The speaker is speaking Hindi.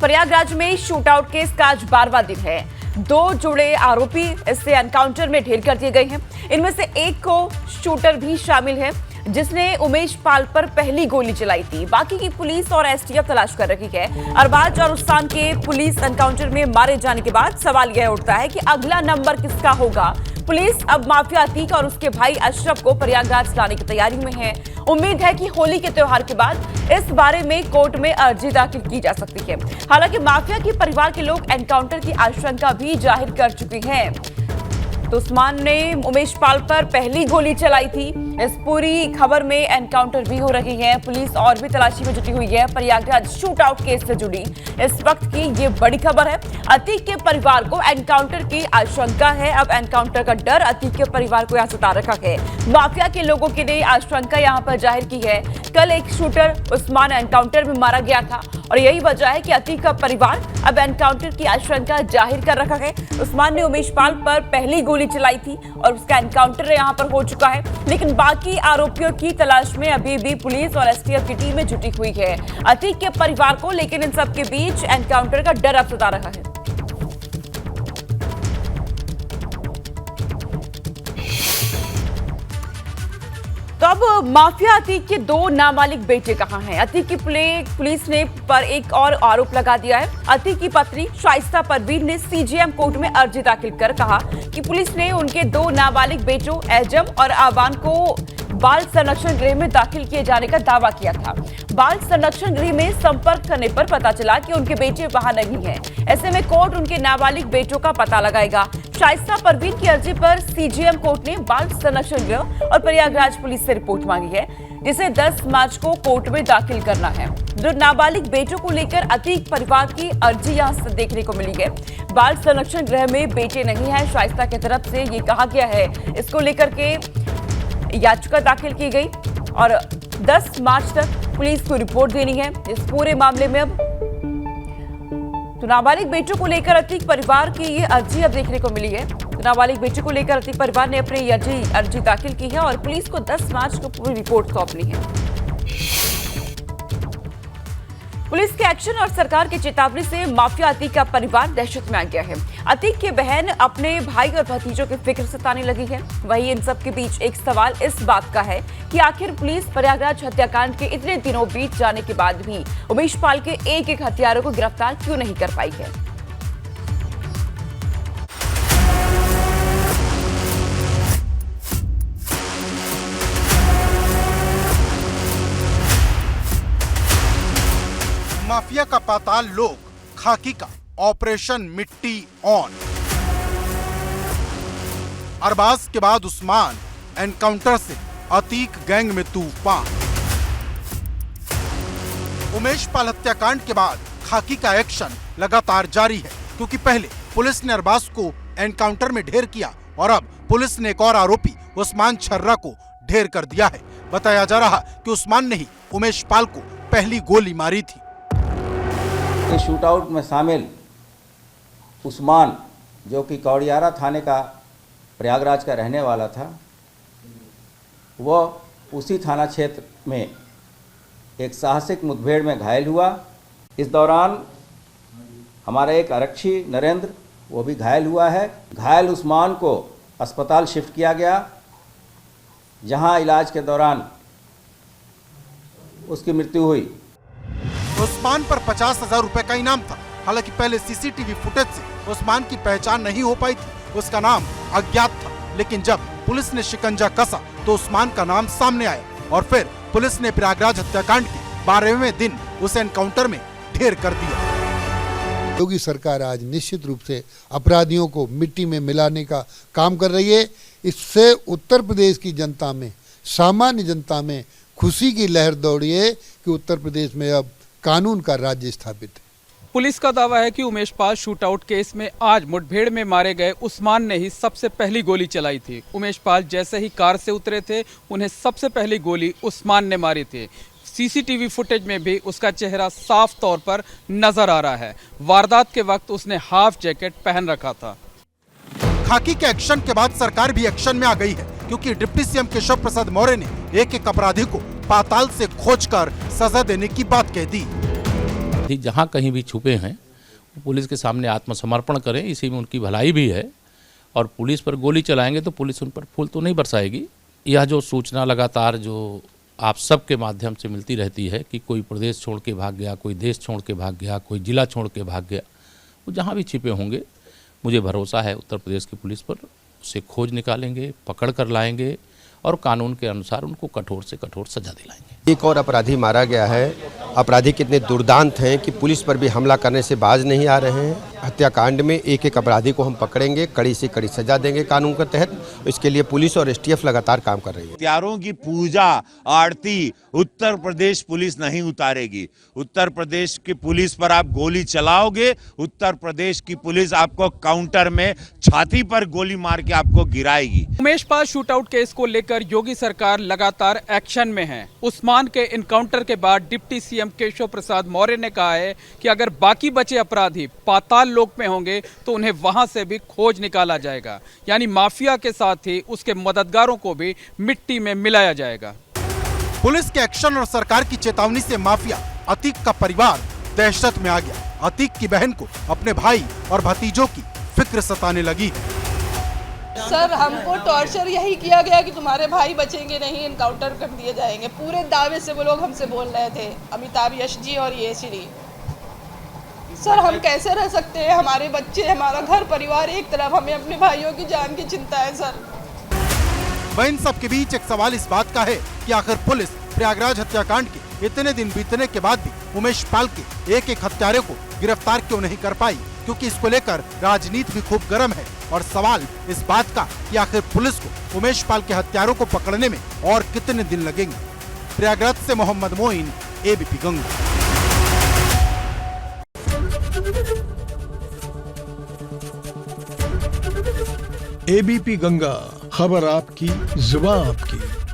प्रयागराज में शूटआउट केस का आज 12वां दिन है। 2 जुड़े आरोपी इससे एनकाउंटर में ढेर कर दिए गए हैं। इनमें से एक को शूटर भी शामिल है जिसने उमेश पाल पर पहली गोली चलाई थी। बाकी की पुलिस और एसटीएफ तलाश कर रही है। अरबाज और उस्मान के पुलिस एनकाउंटर में मारे जाने के बाद सवाल यह उठता है कि अगला नंबर किसका होगा। पुलिस अब माफिया अतीक और उसके भाई अशरफ को प्रयागराज लाने की तैयारी में है। उम्मीद है कि होली के त्योहार के बाद इस बारे में कोर्ट में अर्जी दाखिल की जा सकती है। हालांकि माफिया के परिवार के लोग एनकाउंटर की आशंका भी जाहिर कर चुके हैं। तो उस्मान ने उमेश पाल पर पहली गोली चलाई थी। इस पूरी खबर में एनकाउंटर भी हो रही है। पुलिस और भी तलाशी में जुटी हुई है। प्रयागराज शूटआउट केस से जुड़ी इस वक्त की ये बड़ी खबर है। अतीक के परिवार को एनकाउंटर की आशंका है। अब एनकाउंटर का डर अतीक के परिवार को यहाँ सता रखा है। माफिया के लोगों के लिए आशंका यहाँ पर जाहिर की है। कल एक शूटर उस्मान एनकाउंटर में मारा गया था और यही वजह है कि अतीक का परिवार अब एनकाउंटर की आशंका जाहिर कर रखा है। उस्मान ने उमेश पाल पर पहली गोली चलाई थी और उसका एनकाउंटर यहाँ पर हो चुका है। लेकिन बाकी आरोपियों की तलाश में अभी भी पुलिस और एसटीएफ की टीमें जुटी हुई है अतीक के परिवार को। लेकिन इन सब के बीच एनकाउंटर का डर अब सता रहा है। तो अब माफिया अतीक के 2 नाबालिग बेटे कहां हैं? अतीक की पुलिस ने पर एक और आरोप लगा दिया है। अतीक की पत्नी शाइस्ता परवीन ने सीजेएम कोर्ट में अर्जी दाखिल कर कहा कि पुलिस ने उनके 2 नाबालिग बेटों एजम और आबान को बाल संरक्षण गृह में दाखिल किए जाने का दावा किया था। बाल संरक्षण गृह में संपर्क करने पर पता चला कि उनके बेटे वहां नहीं हैं। ऐसे में कोर्ट उनके नाबालिग बेटों का पता लगाएगा। शाइस्ता परवीन की अर्जी पर सीजेएम कोर्ट ने बाल संरक्षण गृह और प्रयागराज पुलिस से रिपोर्ट मांगी है जिसे 10 मार्च को कोर्ट में दाखिल करना है। जो नाबालिग बेटों को लेकर अतीक परिवार की अर्जी यहां से देखने को मिली है। बाल संरक्षण गृह में बेटे नहीं है, शाइस्ता की तरफ से ये कहा गया है। इसको लेकर के याचिका दाखिल की गई और 10 मार्च तक पुलिस को रिपोर्ट देनी है इस पूरे मामले में। अब तो नाबालिग बेटों को लेकर अतीक परिवार की ये अर्जी अब देखने को मिली है। तो नाबालिग बेटों को लेकर अतीक परिवार ने अपनी अर्जी दाखिल की है और पुलिस को 10 मार्च को पूरी रिपोर्ट सौंपनी है। पुलिस के एक्शन और सरकार की चेतावनी से माफिया अतीक का परिवार दहशत में आ गया है। अतीक की बहन अपने भाई और भतीजों की फिक्र सताने लगी है। वहीं इन सब के बीच एक सवाल इस बात का है कि आखिर पुलिस प्रयागराज हत्याकांड के इतने दिनों बीत जाने के बाद भी उमेश पाल के एक हत्यारों को गिरफ्तार क्यों नहीं कर पाई है। माफिया का पाताल लोक, खाकी का ऑपरेशन मिट्टी ऑन। अरबाज के बाद उस्मान एनकाउंटर से अतीक गैंग में तूफान। उमेश पाल हत्याकांड के बाद खाकी का एक्शन लगातार जारी है क्योंकि पहले पुलिस ने अरबाज को एनकाउंटर में ढेर किया और अब पुलिस ने एक और आरोपी उस्मान छर्रा को ढेर कर दिया है। बताया जा रहा कि उस्मान ने ही उमेश पाल को पहली गोली मारी थी। इस शूटआउट में शामिल उस्मान, जो कि कौड़ियारा थाने का प्रयागराज का रहने वाला था, वह उसी थाना क्षेत्र में एक साहसिक मुठभेड़ में घायल हुआ। इस दौरान हमारा एक आरक्षी नरेंद्र, वो भी घायल हुआ है। घायल उस्मान को अस्पताल शिफ्ट किया गया, जहां इलाज के दौरान उसकी मृत्यु हुई। उस्मान पर 50,000 रुपए का इनाम था। हालांकि पहले सीसीटीवी फुटेज से उस्मान की पहचान नहीं हो पाई थी। उसका नाम अज्ञात था, लेकिन जब पुलिस ने शिकंजा कसा तो उस्मान का नाम सामने आया और फिर पुलिस ने प्रयागराज हत्याकांड के 12वें दिन उसे एनकाउंटर में ढेर कर दिया। योगी सरकार आज निश्चित रूप से अपराधियों को मिट्टी में मिलाने का काम कर रही है। इससे उत्तर प्रदेश की जनता में, सामान्य जनता में खुशी की लहर दौड़ी है कि उत्तर प्रदेश में अब कानून का राज्य स्थापित है। पुलिस का दावा है कि उमेश पाल शूटआउट केस में आज मुठभेड़ में मारे गए उस्मान ने ही सबसे पहली गोली चलाई थी। उमेश पाल जैसे ही कार से उतरे थे, उन्हें सबसे पहली गोली उस्मान ने मारी थी। सीसीटीवी फुटेज में भी उसका चेहरा साफ तौर पर नजर आ रहा है। वारदात के वक्त उसने हाफ जैकेट पहन रखा था। खाकी के एक्शन के बाद सरकार भी एक्शन में आ गई है क्योंकि डिप्टी सीएम केशव प्रसाद मौर्य ने एक अपराधी को पाताल से खोजकर सजा देने की बात कह दी। अपराधी जहाँ कहीं भी छुपे हैं वो पुलिस के सामने आत्मसमर्पण करें, इसी में उनकी भलाई भी है। और पुलिस पर गोली चलाएंगे तो पुलिस उन पर फूल तो नहीं बरसाएगी। यह जो सूचना लगातार जो आप सब के माध्यम से मिलती रहती है कि कोई प्रदेश छोड़ के भाग गया, कोई देश छोड़ के भाग गया, कोई जिला छोड़ के भाग गया, वो जहाँ भी छिपे होंगे मुझे भरोसा है उत्तर प्रदेश की पुलिस पर, उसे खोज निकालेंगे, पकड़ कर लाएंगे और कानून के अनुसार उनको कठोर से कठोर सजा दिलाएंगे। एक और अपराधी मारा गया है। अपराधी कितने दुर्दांत हैं कि पुलिस पर भी हमला करने से बाज नहीं आ रहे हैं। हत्याकांड में एक एक अपराधी को हम पकड़ेंगे, कड़ी से कड़ी सजा देंगे कानून के तहत। इसके लिए पुलिस और एसटीएफ लगातार काम कर रही है। हत्यारों की पूजा आरती उत्तर प्रदेश पुलिस नहीं उतारेगी। उत्तर प्रदेश की पुलिस पर आप गोली चलाओगे, उत्तर प्रदेश की पुलिस आपको काउंटर में छाती पर गोली मार के आपको गिराएगी। उमेश पाल शूटआउट केस को लेकर योगी सरकार लगातार एक्शन में है। उस्मान के इनकाउंटर के बाद डिप्टी सीएम केशव प्रसाद मौर्य ने कहा है कि अगर बाकी बचे अपराधी पाताल लोक में होंगे तो उन्हें वहां से भी खोज निकाला जाएगा, यानी माफिया के साथ ही उसके मददगारों को भी मिट्टी में मिलाया जाएगा। पुलिस के एक्शन और सरकार की चेतावनी से माफिया अतीक का परिवार दहशत में आ गया। अतीक की बहन को अपने भाई और भतीजों की फिक्र सताने लगी। सर, हमको टॉर्चर यही किया गया कि तुम्हारे भाई बचेंगे नहीं, इनकाउंटर कर दिए जाएंगे। पूरे दावे से वो लोग हमसे बोल रहे थे, अमिताभ यश जी और ये श्री। सर, हम कैसे रह सकते हैं? हमारे बच्चे, हमारा घर परिवार एक तरफ, हमें अपने भाइयों की जान की चिंता है सर। वहीं इन सब के बीच एक सवाल इस बात का है कि आखिर पुलिस प्रयागराज हत्याकांड के इतने दिन बीतने के बाद भी उमेश पाल के एक एक हत्यारे को गिरफ्तार क्यों नहीं कर पाई? क्योंकि इसको लेकर राजनीति भी खूब गर्म है और सवाल इस बात का कि आखिर पुलिस को उमेश पाल के हत्यारों को पकड़ने में और कितने दिन लगेंगे। प्रयागराज से मोहम्मद मोइन, एबीपी गंगा। एबीपी गंगा, खबर आपकी, जुबान आपकी।